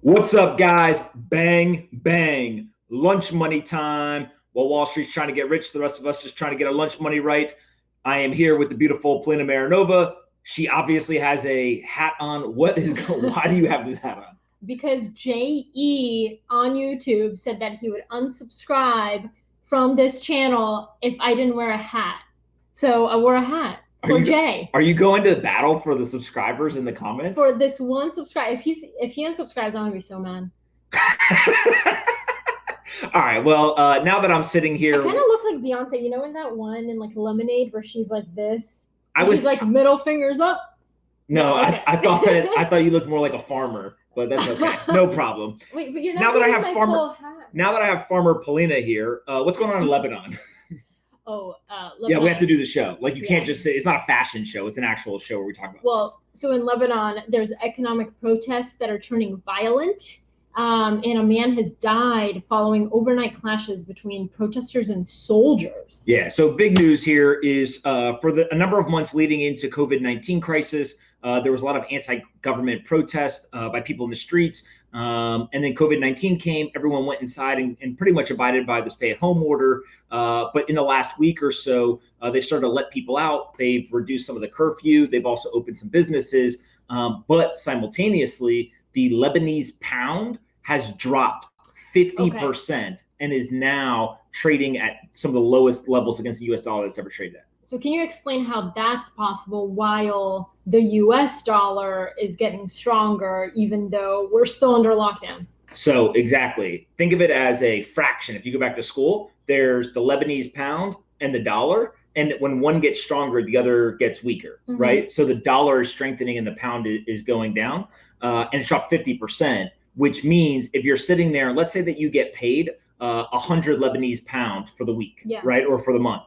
What's up, guys? Bang, bang. Lunch money time. While Wall Street's trying to get rich, the rest of us just trying to get our lunch money right. I am here with the beautiful Polina Marinova. She obviously has a hat on. Why do you have this hat on? Because JE on YouTube said that he would unsubscribe from this channel if I didn't wear a hat. So I wore a hat for Jay. Are you going to battle for the subscribers in the comments? For this one subscriber. If he unsubscribes, I'm gonna be so mad. All right. Well, now that I'm sitting here, I kind of look like Beyonce. You know, in that one in like Lemonade where she's like this. She's like middle fingers up. No, okay. I thought you looked more like a farmer, but that's okay. No problem. Wait, but you're not now that I have farmer. Now that I have Farmer Polina here, what's going on in Lebanon? Lebanon. Yeah, we have to do the show. Like, you can't just say it's not a fashion show. It's an actual show where we talk about. Well, so in Lebanon, there's economic protests that are turning violent. And a man has died following overnight clashes between protesters and soldiers. Yeah, so big news here is for a number of months leading into COVID-19 crisis, there was a lot of anti-government protests by people in the streets. And then COVID-19 came, everyone went inside and pretty much abided by the stay-at-home order. But in the last week or so, they started to let people out. They've reduced some of the curfew. They've also opened some businesses. But simultaneously, the Lebanese pound has dropped 50% and is now trading at some of the lowest levels against the US dollar that's ever traded at. So can you explain how that's possible while the US dollar is getting stronger, even though we're still under lockdown? So exactly. Think of it as a fraction. If you go back to school, there's the Lebanese pound and the dollar. And when one gets stronger, the other gets weaker, right? So the dollar is strengthening and the pound is going down. And it's dropped 50%. Which means if you're sitting there, let's say that you get paid 100 Lebanese pound for the week, right? Or for the month.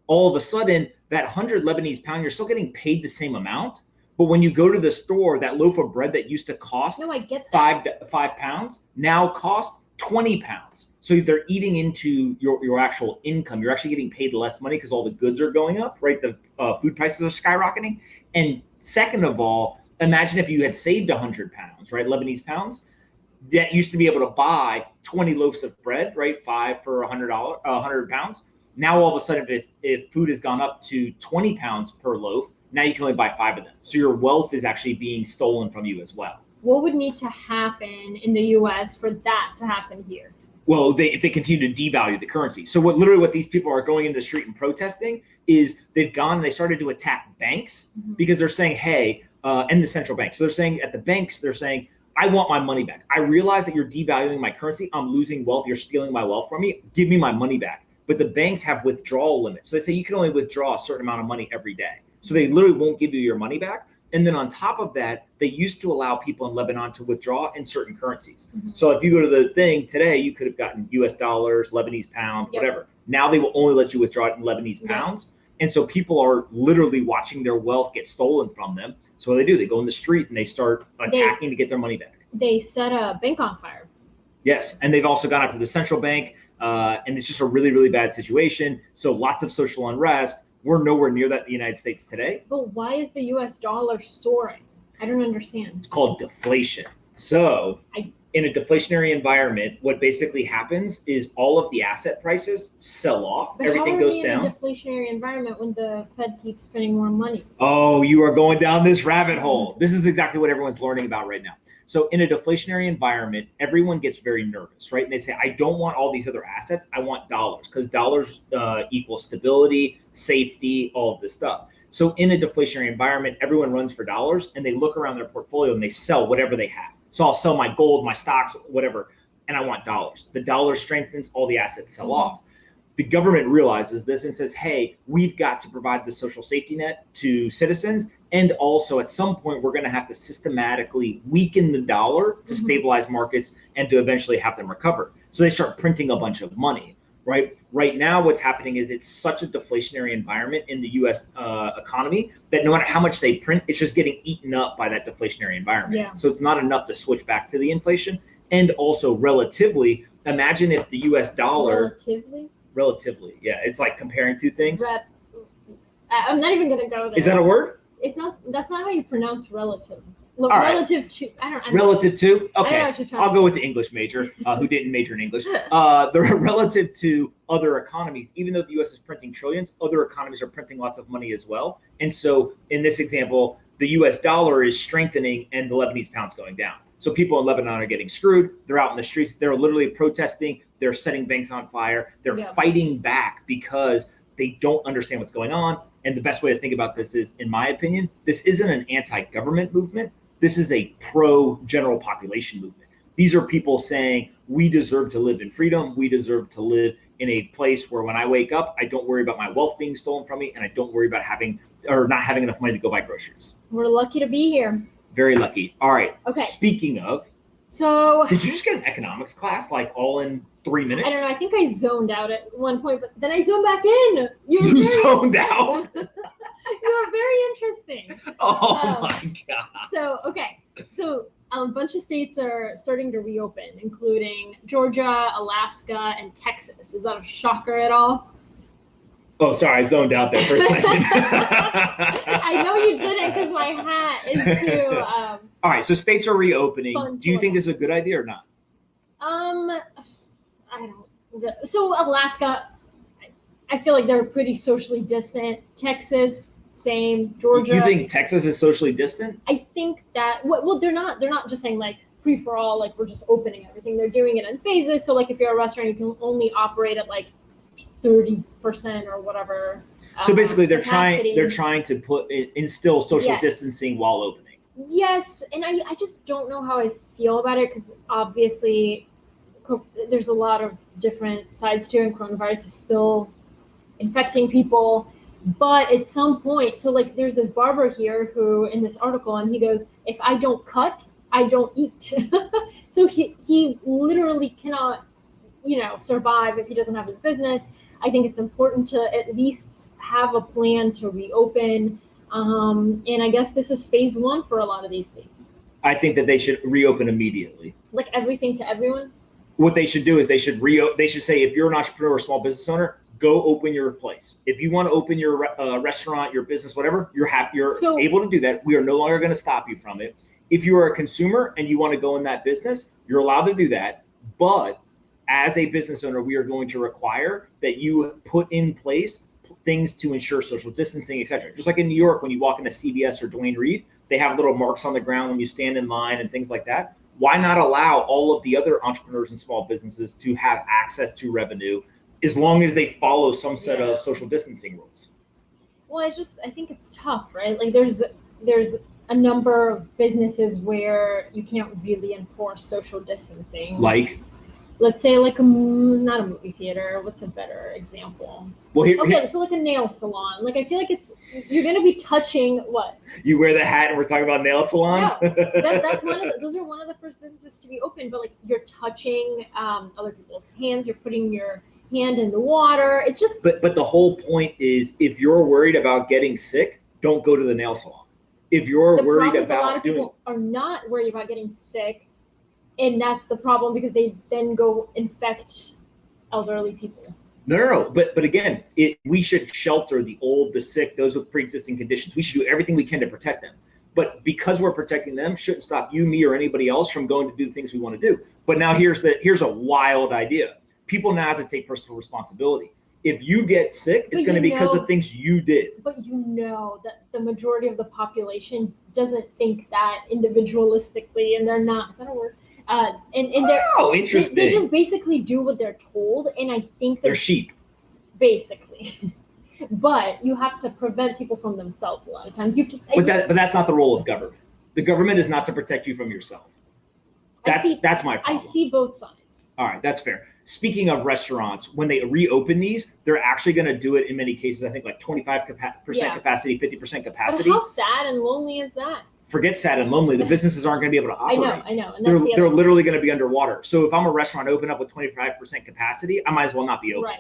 All of a sudden, that 100 Lebanese pound, you're still getting paid the same amount. But when you go to the store, that loaf of bread that used to cost five pounds now costs 20 pounds. So they're eating into your actual income. You're actually getting paid less money because all the goods are going up, right? The food prices are skyrocketing. And second of all, imagine if you had saved 100 pounds, right? Lebanese pounds. That used to be able to buy 20 loaves of bread, right? 5 for $100 pounds. Now, all of a sudden, if food has gone up to 20 pounds per loaf, now you can only buy 5 of them. So your wealth is actually being stolen from you as well. What would need to happen in the US for that to happen here? Well, if they continue to devalue the currency. So what these people are going into the street and protesting is they started to attack banks because they're saying, hey, and the central bank. So they're saying at the banks, they're saying, I want my money back. I realize that you're devaluing my currency. I'm losing wealth. You're stealing my wealth from me. Give me my money back. But the banks have withdrawal limits. So they say you can only withdraw a certain amount of money every day. So they literally won't give you your money back. And then on top of that, they used to allow people in Lebanon to withdraw in certain currencies. So if you go to the thing today, you could have gotten US dollars, Lebanese pound, whatever. Now they will only let you withdraw it in Lebanese pounds. And so people are literally watching their wealth get stolen from them. So what do? They go in the street and they start attacking to get their money back. They set a bank on fire. Yes, and they've also gone after the central bank, and it's just a really, really bad situation. So lots of social unrest. We're nowhere near that in the United States today. But why is the US dollar soaring? I don't understand. It's called deflation. So in a deflationary environment, what basically happens is all of the asset prices sell off. But everything goes down. How are we in a deflationary environment when the Fed keeps spending more money? Oh, you are going down this rabbit hole. This is exactly what everyone's learning about right now. So in a deflationary environment, everyone gets very nervous, right? And they say, I don't want all these other assets. I want dollars because dollars equals stability, safety, all of this stuff. So in a deflationary environment, everyone runs for dollars and they look around their portfolio and they sell whatever they have. So I'll sell my gold, my stocks, whatever, and I want dollars. The dollar strengthens, all the assets sell off. The government realizes this and says, hey, we've got to provide the social safety net to citizens. And also at some point, we're going to have to systematically weaken the dollar to stabilize markets and to eventually have them recover. So they start printing a bunch of money, right? Right now, what's happening is it's such a deflationary environment in the US economy that no matter how much they print, it's just getting eaten up by that deflationary environment. Yeah. So it's not enough to switch back to the inflation. And also relatively, imagine if the US dollar... Relatively, yeah. It's like comparing two things. I'm not even going to go there. Is that a word? It's not. That's not how you pronounce relative. right. Relative to, I don't know. Relative to, I don't know okay, what you're trying I'll to go say. with the English major, who didn't major in English. The relative to other economies, even though the U.S. is printing trillions, other economies are printing lots of money as well. And so in this example, the U.S. dollar is strengthening and the Lebanese pound's going down. So people in Lebanon are getting screwed. They're out in the streets. They're literally protesting. They're setting banks on fire. They're fighting back because they don't understand what's going on. And the best way to think about this is, in my opinion, this isn't an anti-government movement. This is a pro-general population movement. These are people saying, we deserve to live in freedom. We deserve to live in a place where when I wake up, I don't worry about my wealth being stolen from me, and I don't worry about not having enough money to go buy groceries. We're lucky to be here. Very lucky. All right. Okay. Speaking of, so did you just get an economics class like all in 3 minutes? I don't know. I think I zoned out at one point, but then I zoned back in. You zoned out? You are very interesting. Oh my God. So a bunch of states are starting to reopen, including Georgia, Alaska, and Texas. Is that a shocker at all? Oh, sorry, I zoned out there for a second. I know you didn't, because my hat is too. All right, so states are reopening. Do you think this is a good idea or not? I don't. So Alaska, I feel like they're pretty socially distant. Texas, same. Georgia. You think Texas is socially distant? I think that. Well, they're not. They're not just saying like free for all. Like we're just opening everything. They're doing it in phases. So like if you're a restaurant, you can only operate at like 30% or whatever. So basically, they're capacity. trying to instill social distancing while opening. Yes, and I just don't know how I feel about it, because obviously there's a lot of different sides to it, and coronavirus is still infecting people. But at some point, so like there's this barber here who in this article, and he goes, if I don't cut, I don't eat. So he literally cannot, survive if he doesn't have his business. I think it's important to at least have a plan to reopen. And I guess this is phase one for a lot of these states. I think that they should reopen immediately. Like everything to everyone? What they should do is they should say, if you're an entrepreneur or small business owner, go open your place. If you want to open your restaurant, your business, whatever, you're able to do that. We are no longer going to stop you from it. If you are a consumer and you want to go in that business, you're allowed to do that. But as a business owner, we are going to require that you put in place things to ensure social distancing, et cetera. Just like in New York, when you walk into CVS or Duane Reade, they have little marks on the ground when you stand in line and things like that. Why not allow all of the other entrepreneurs and small businesses to have access to revenue as long as they follow some set of social distancing rules? Well, I think it's tough, right? Like there's a number of businesses where you can't really enforce social distancing. Like? Let's say like not a movie theater. What's a better example? Well, so like a nail salon. Like I feel like you're going to be touching what? You wear the hat and we're talking about nail salons? No, those are one of the first businesses to be open, but like you're touching other people's hands. You're putting your hand in the water. It's just. But the whole point is, if you're worried about getting sick, don't go to the nail salon. If you're worried about a lot of people are not worried about getting sick. And that's the problem, because they then go infect elderly people. No. But again, we should shelter the old, the sick, those with pre-existing conditions. We should do everything we can to protect them. But because we're protecting them, shouldn't stop you, me, or anybody else from going to do the things we want to do. But now here's a wild idea. People now have to take personal responsibility. If you get sick, it's going to be because of things you did. But you know that the majority of the population doesn't think that individualistically, and they're not. Is that a word? Interesting. They just basically do what they're told, and I think they're sheep, basically. But you have to prevent people from themselves a lot of times. But that's not the role of government. The government is not to protect you from yourself. That's my problem. I see both sides. All right, that's fair. Speaking of restaurants, when they reopen these, they're actually going to do it in many cases. I think like 25% capacity, 50% capacity. But how sad and lonely is that? Forget sad and lonely. The businesses aren't going to be able to operate. I know. And they're literally going to be underwater. So if I'm a restaurant open up with 25% capacity, I might as well not be open.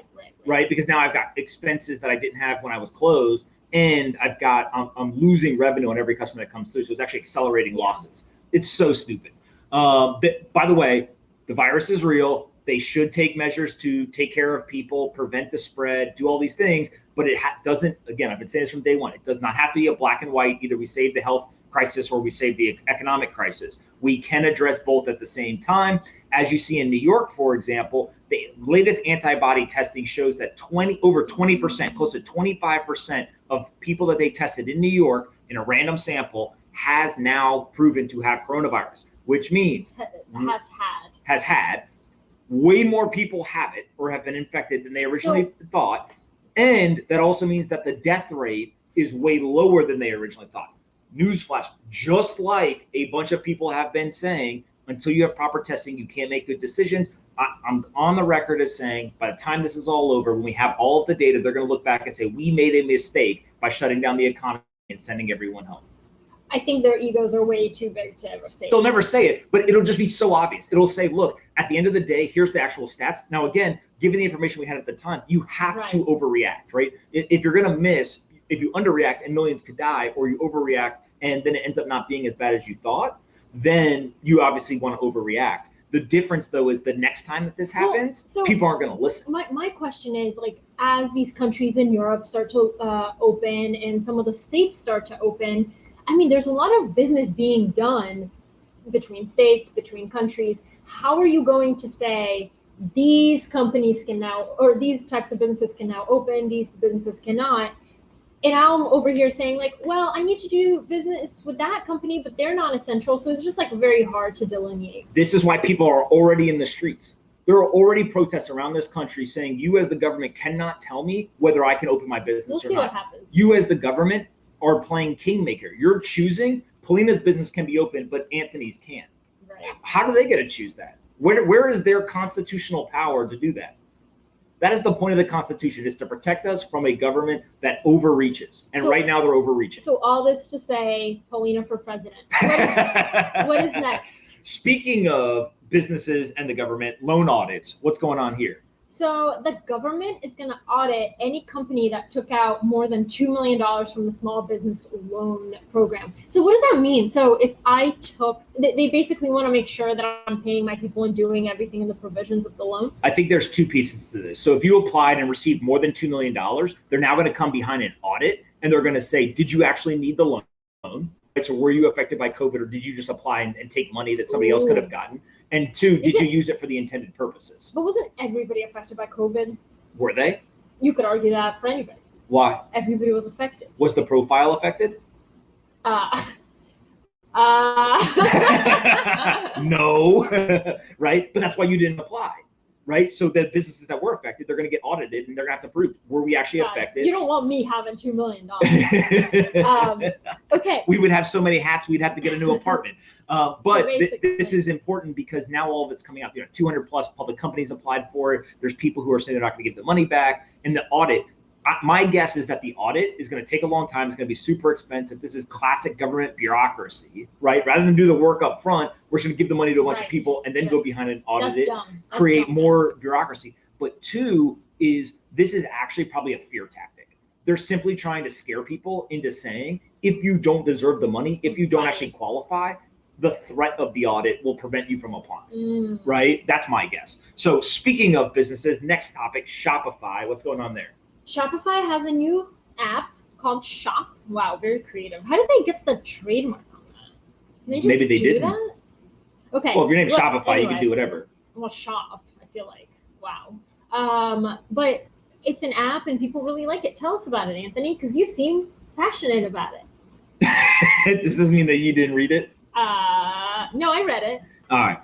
Right? Because now I've got expenses that I didn't have when I was closed, and I'm losing revenue on every customer that comes through. So it's actually accelerating losses. It's so stupid. By the way, the virus is real. They should take measures to take care of people, prevent the spread, do all these things. But it doesn't, again, I've been saying this from day one, it does not have to be a black and white. Either we save the health crisis or we save the economic crisis. We can address both at the same time. As you see in New York, for example, the latest antibody testing shows that over 20%, close to 25% of people that they tested in New York in a random sample has now proven to have coronavirus, which means has had way more people have it or have been infected than they originally thought. And that also means that the death rate is way lower than they originally thought. Newsflash, just like a bunch of people have been saying, until you have proper testing, you can't make good decisions. I'm on the record as saying, by the time this is all over, when we have all of the data, they're going to look back and say, we made a mistake by shutting down the economy and sending everyone home. I think their egos are way too big to ever say it. They'll never say it, but it'll just be so obvious. It'll say, look, at the end of the day, here's the actual stats. Now, again, given the information we had at the time, you have to overreact, right? If you're going to miss, if you underreact and millions could die, or you overreact and then it ends up not being as bad as you thought, then you obviously want to overreact. The difference, though, is the next time that this happens, people aren't going to listen. My question is, like, as these countries in Europe start to open and some of the states start to open, I mean, there's a lot of business being done between states, between countries. How are you going to say these companies can now, or these types of businesses can now open, these businesses cannot? And I'm over here saying, like, well, I need to do business with that company, but they're not essential. So it's just like very hard to delineate. This is why people are already in the streets. There are already protests around this country saying, you as the government cannot tell me whether I can open my business or not. We'll see what happens. You as the government are playing kingmaker. You're choosing Polina's business can be open, but Anthony's can't. Right. How do they get to choose that? Where is their constitutional power to do that? That is the point of the Constitution, is to protect us from a government that overreaches. And right now they're overreaching. So all this to say, Polina for president. What is next? Speaking of businesses and the government, loan audits, what's going on here? So the government is going to audit any company that took out more than $2 million from the small business loan program. So what does that mean? So if they basically want to make sure that I'm paying my people and doing everything in the provisions of the loan? I think there's two pieces to this. So if you applied and received more than $2 million, they're now going to come behind an audit and they're going to say, did you actually need the loan? So were you affected by COVID, or did you just apply and take money that somebody else could have gotten? And two, did you use it for the intended purposes? But wasn't everybody affected by COVID? Were they? You could argue that for anybody. Why? Everybody was affected. Was the profile affected? No, right? But that's why you didn't apply, right? So the businesses that were affected, they're going to get audited and they're going to have to prove, were we actually affected? You don't want me having $2 million. Okay. We would have so many hats, we'd have to get a new apartment. But this is important because now all of it's coming out. 200 plus public companies applied for it. There's people who are saying they're not going to give the money back. And the audit, my guess is that the audit is going to take a long time. It's going to be super expensive. This is classic government bureaucracy, right? Rather than do the work up front, we're just going to give the money to a bunch of people and then go behind and audit it, create more bureaucracy. But two is, this is actually probably a fear tactic. They're simply trying to scare people into saying, if you don't deserve the money, if you don't actually qualify, the threat of the audit will prevent you from applying, right? That's my guess. So speaking of businesses, next topic, Shopify. What's going on there? Shopify has a new app called Shop. Wow, very creative. How did they get the trademark on that? Maybe they didn't. That? Okay. Well, if your name's Shopify, you can do whatever. Well, Shop, I feel like. Wow. But it's an app and people really like it. Tell us about it, Anthony, because you seem passionate about it. Does this mean that you didn't read it? No, I read it. All right.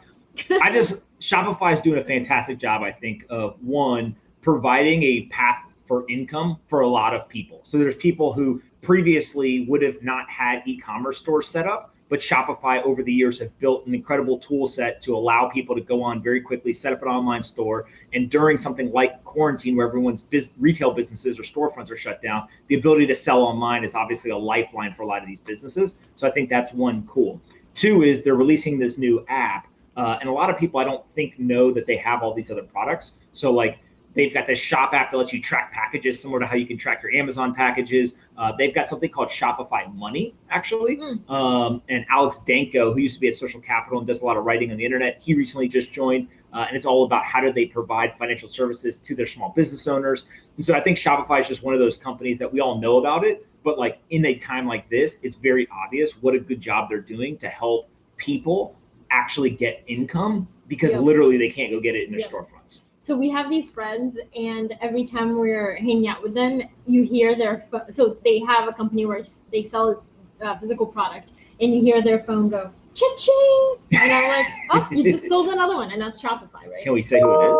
Shopify is doing a fantastic job, I think, of one, providing a path for income for a lot of people. So there's people who previously would have not had e-commerce stores set up, but Shopify over the years have built an incredible tool set to allow people to go on very quickly, set up an online store. And during something like quarantine, where everyone's retail businesses or storefronts are shut down, the ability to sell online is obviously a lifeline for a lot of these businesses. So I think that's one, cool. Two is they're releasing this new app. And a lot of people I don't think know that they have all these other products. So like, they've got this shop app that lets you track packages, similar to how you can track your Amazon packages. They've got something called Shopify Money, actually. And Alex Danko, who used to be at Social Capital and does a lot of writing on the internet, he recently just joined. And it's all about how do they provide financial services to their small business owners. And so I think Shopify is just one of those companies that we all know about it, but like in a time like this, it's very obvious what a good job they're doing to help people actually get income, because literally they can't go get it in their storefronts. So we have these friends, and every time we're hanging out with them, you hear their so they have a company where they sell physical product, and you hear their phone go cha-ching, and I'm like, oh, you just sold another one, and that's Shopify, right? Can we say who it is?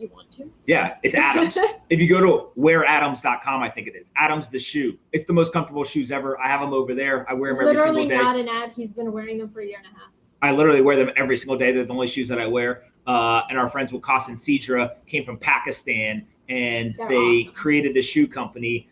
You want to? Yeah, it's Adams. If you go to wearadams.com, I think it is. Adams the shoe. It's the most comfortable shoes ever. I have them over there. I wear them every single day. Literally not an ad. He's been wearing them for a year and a half. I literally wear them every single day. They're the only shoes that I wear. And our friends Waqas and Sidra came from Pakistan, and they created this shoe company,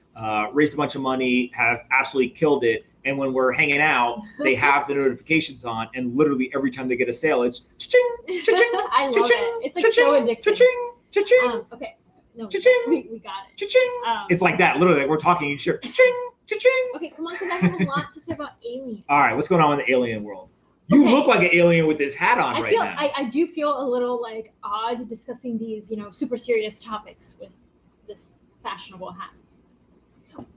raised a bunch of money, have absolutely killed it. And when we're hanging out, they have the notifications on, and literally every time they get a sale, it's cha-ching, cha-ching, I love it. It's like so addictive. Cha-ching, cha-ching. Okay. No, cha-ching. We got it. Cha-ching. It's like that. Literally, like we're talking each year. Cha-ching, cha-ching. Okay, come on, because I have a lot to say about aliens. All right, what's going on in the alien world? You look like an alien with this hat on right now. I do feel a little like odd discussing these, super serious topics with this fashionable hat.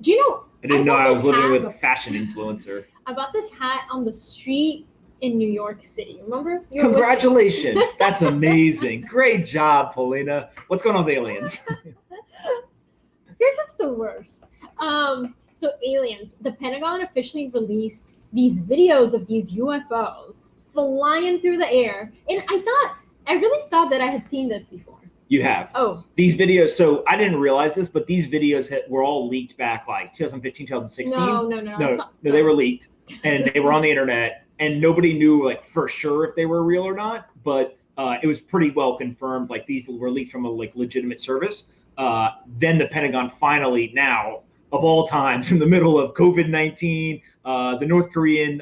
Do you know? I didn't know I was living with a fashion influencer. I bought this hat on the street in New York City. Remember? Congratulations. That's amazing. Great job, Polina. What's going on with aliens? You're just the worst. So aliens, the Pentagon officially released these videos of these UFOs flying through the air. And I really thought that I had seen this before. You have. Oh. These videos, so I didn't realize this, but these videos were all leaked back like 2015, 2016. No. They were leaked, and they were on the internet, and nobody knew like for sure if they were real or not, but it was pretty well confirmed, like these were leaked from a like legitimate service. Then the Pentagon finally, now of all times, in the middle of COVID-19, the North Korean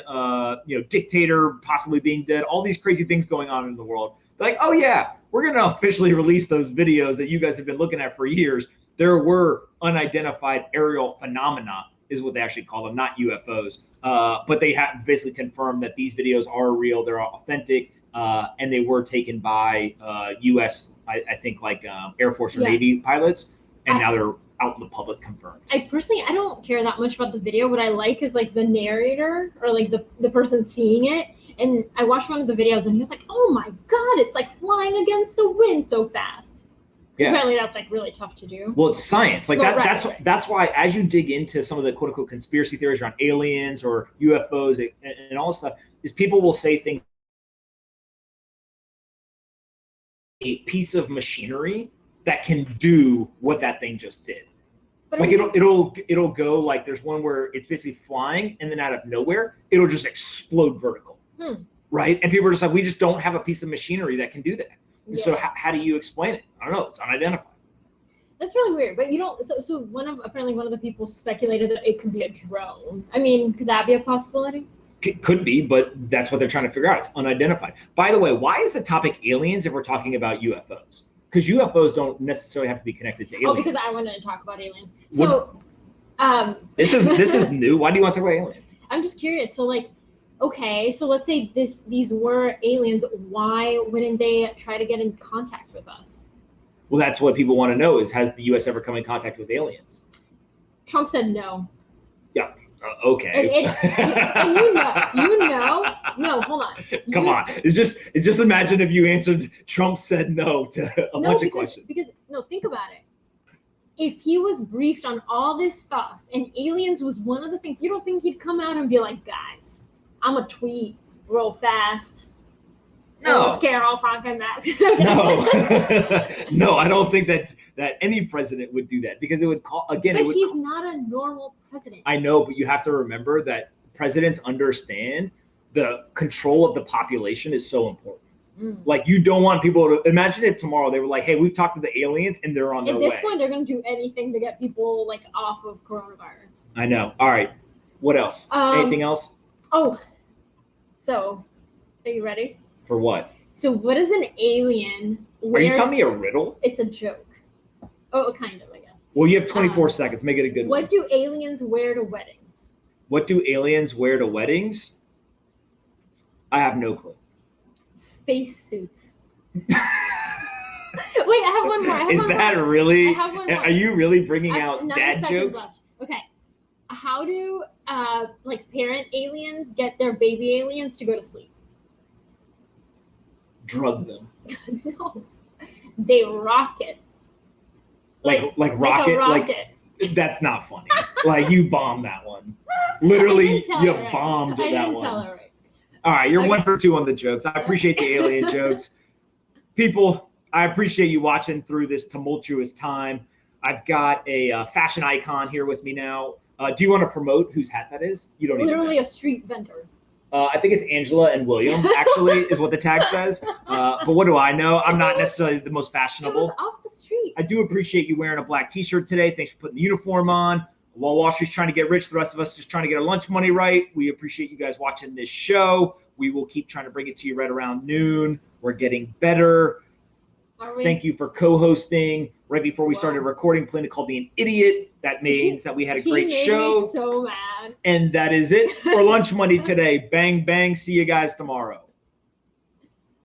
dictator possibly being dead, all these crazy things going on in the world. They're like, oh yeah, we're going to officially release those videos that you guys have been looking at for years. There were unidentified aerial phenomena, is what they actually call them, not UFOs. But they have basically confirmed that these videos are real, they're authentic, and they were taken by U.S., I think, like Air Force or Navy pilots, and now they're out in the public, confirmed. I don't care that much about the video. What I like is like the narrator or like the person seeing it. And I watched one of the videos, and he was like, oh my God, it's like flying against the wind so fast. Yeah. Apparently that's like really tough to do. Well, it's science. Like that's why as you dig into some of the quote unquote conspiracy theories around aliens or UFOs and all this stuff, is people will say things, a piece of machinery that can do what that thing just did. But like it'll go like, there's one where it's basically flying, and then out of nowhere, it'll just explode vertical. Right? And people are just like, we just don't have a piece of machinery that can do that. Yeah. So how do you explain it? I don't know. It's unidentified. That's really weird. But you don't. So apparently one of the people speculated that it could be a drone. I mean, could that be a possibility? It could be, but that's what they're trying to figure out. It's unidentified. By the way, why is the topic aliens if we're talking about UFOs? Because UFOs don't necessarily have to be connected to aliens. Oh, because I wanted to talk about aliens. So, this is new. Why do you want to talk about aliens? I'm just curious. So like. Okay, so let's say these were aliens. Why wouldn't they try to get in contact with us? Well, that's what people want to know, is has the U.S. ever come in contact with aliens? Trump said no. Yeah. Okay. And no, hold on. Come on. It's just imagine if you answered Trump said no to a bunch of questions. Because think about it. If he was briefed on all this stuff and aliens was one of the things, you don't think he'd come out and be like, guys, I'm a tweet real fast. No. Scare all fucking masks. No. No, I don't think that any president would do that, because it would call again. But he's not a normal president. I know, but you have to remember that presidents understand the control of the population is so important. Like, you don't want people to imagine if tomorrow they were like, hey, we've talked to the aliens and they're on their way. At this point, they're going to do anything to get people like off of coronavirus. I know. All right. What else? Anything else? Oh. So, are you ready? For what? So, what is an alien wear? Are you telling me a riddle? It's a joke. Oh, kind of, I guess. Well, you have 24 seconds. Make it a good one. What do aliens wear to weddings? What do aliens wear to weddings? I have no clue. Space suits. Wait, I have one more. Is that really? I have one more. Are you really bringing out dad jokes? Left. Okay. how do like parent aliens get their baby aliens to go to sleep? Drug them. No, they rocket. Like a rocket? rocket. That's not funny. Like, you bombed that one. Literally, you right. bombed I that didn't one. tell her right. All right, you're Okay. 1 for 2 on the jokes. I appreciate the alien jokes. People, I appreciate you watching through this tumultuous time. I've got a fashion icon here with me now. Do you want to promote whose hat that is? You don't Literally even know. a street vendor. I think it's Angela and William, actually, is what the tag says. But what do I know? I'm not necessarily the most It fashionable. was off the street. I do appreciate you wearing a black t-shirt today. Thanks for putting the uniform on. While Wall Street's trying to get rich, the rest of us just trying to get our lunch money right. We appreciate you guys watching this show. We will keep trying to bring it to you right around noon. We're getting better. Thank you for co-hosting. Right before we started recording, Polina called me an idiot. That means that we had a great show. He made me so mad. And that is it for lunch money today. Bang, bang. See you guys tomorrow.